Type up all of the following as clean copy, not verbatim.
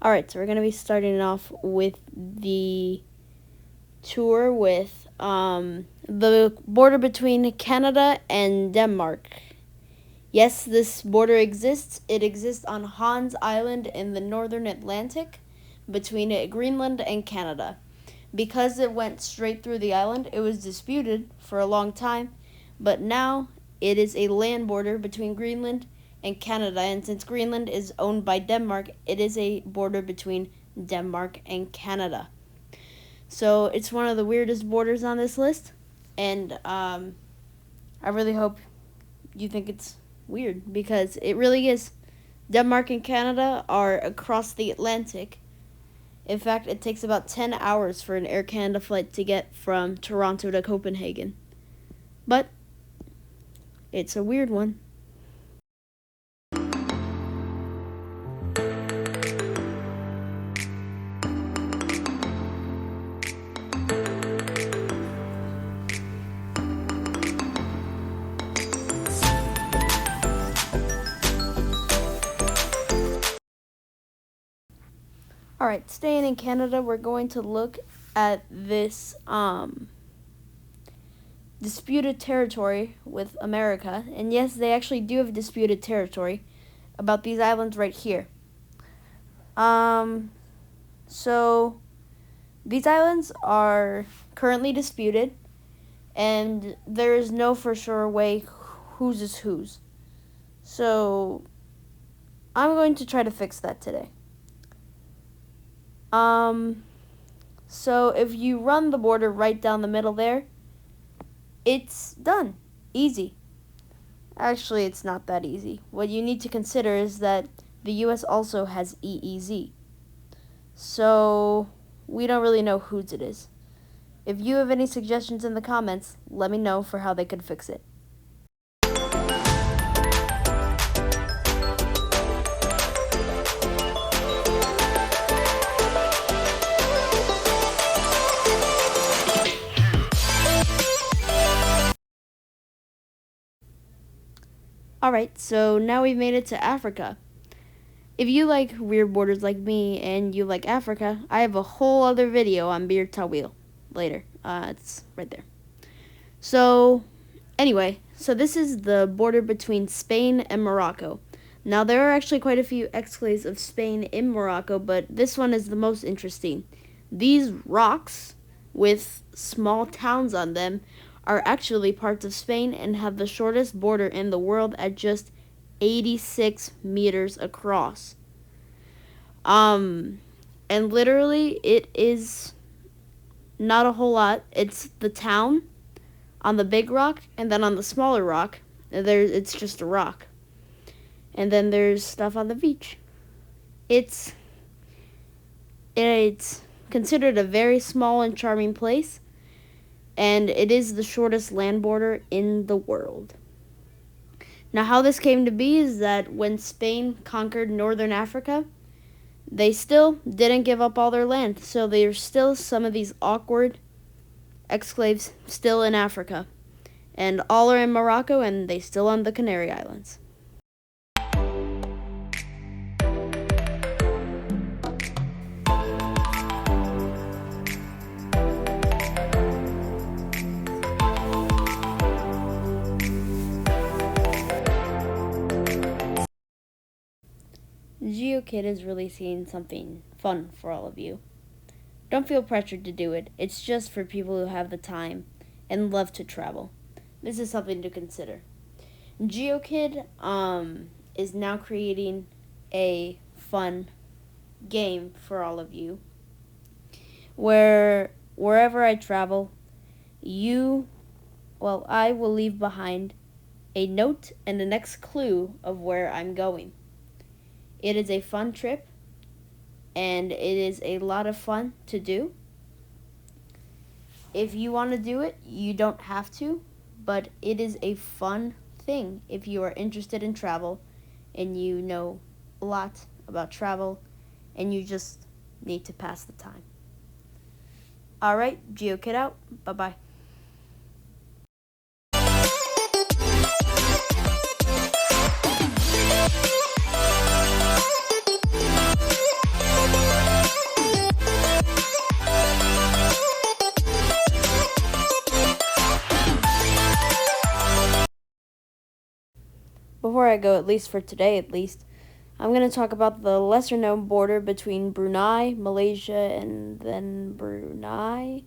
Alright, so we're going to be starting off with the tour with the border between Canada and Denmark. Yes, this border exists. It exists on Hans Island in the northern Atlantic between Greenland and Canada. Because it went straight through the island, it was disputed for a long time, but now it is a land border between Greenland and Canada, and since Greenland is owned by Denmark, it is a border between Denmark and Canada. So it's one of the weirdest borders on this list, and I really hope you think it's weird, because it really is. Denmark and Canada are across the Atlantic. In fact, it takes about 10 hours for an Air Canada flight to get from Toronto to Copenhagen. But it's a weird one. Alright, staying in Canada, we're going to look at this disputed territory with America. And yes, they actually do have disputed territory about these islands right here. So these islands are currently disputed, and there is no for sure way whose is whose. So I'm going to try to fix that today. So if you run the border right down the middle there, it's done. Easy. Actually, it's not that easy. What you need to consider is that the US also has EEZ. So we don't really know whose it is. If you have any suggestions in the comments, let me know for how they could fix it. Alright, so now we've made it to Africa. If you like weird borders like me and you like Africa, I have a whole other video on Bir Tawil later. It's right there. So, anyway, so this is the border between Spain and Morocco. Now, there are actually quite a few exclaves of Spain in Morocco, but this one is the most interesting. These rocks with small towns on them are actually parts of Spain and have the shortest border in the world at just 86 meters across. And literally it is not a whole lot. It's the town on the big rock, and then on the smaller rock, it's just a rock. And then there's stuff on the beach. It's considered a very small and charming place, and it is the shortest land border in the world. Now, how this came to be is that when Spain conquered northern Africa, they still didn't give up all their land, so there's still some of these awkward exclaves still in Africa, and all are in Morocco, and they still on the Canary Islands. Geokid is releasing something fun for all of you. Don't feel pressured to do it. It's just for people who have the time and love to travel. This is something to consider. Geokid is now creating a fun game for all of you, where wherever I travel, I will leave behind a note and the next clue of where I'm going. It is a fun trip, and it is a lot of fun to do. If you want to do it, you don't have to, but it is a fun thing if you are interested in travel and you know a lot about travel and you just need to pass the time. Alright, Geokid out. Bye-bye. before I go, at least for today at least, I'm going to talk about the lesser known border between Brunei, Malaysia, and then Brunei.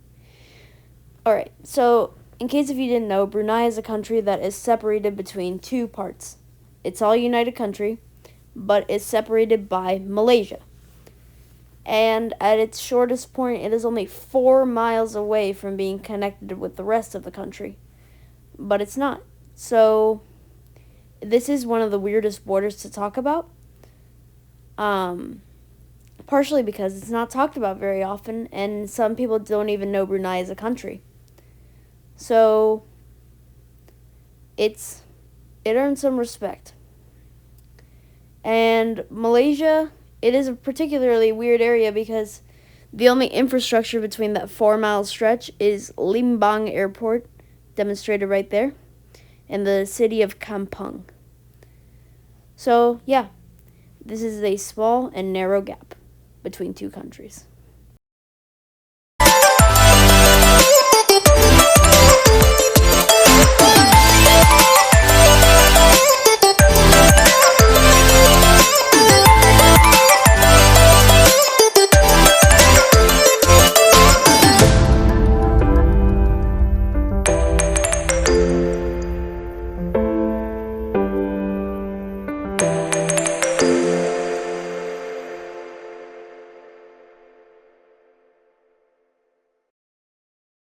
Alright, so in case if you didn't know, Brunei is a country that is separated between two parts. It's all united country, but it's separated by Malaysia. And at its shortest point, it is only 4 miles away from being connected with the rest of the country. But it's not. So, this is one of the weirdest borders to talk about. Partially because it's not talked about very often, and some people don't even know Brunei is a country. So, it earns some respect. And Malaysia, it is a particularly weird area because the only infrastructure between that 4-mile stretch is Limbang Airport, demonstrated right there, and the city of Kampong. So, yeah, this is a small and narrow gap between two countries.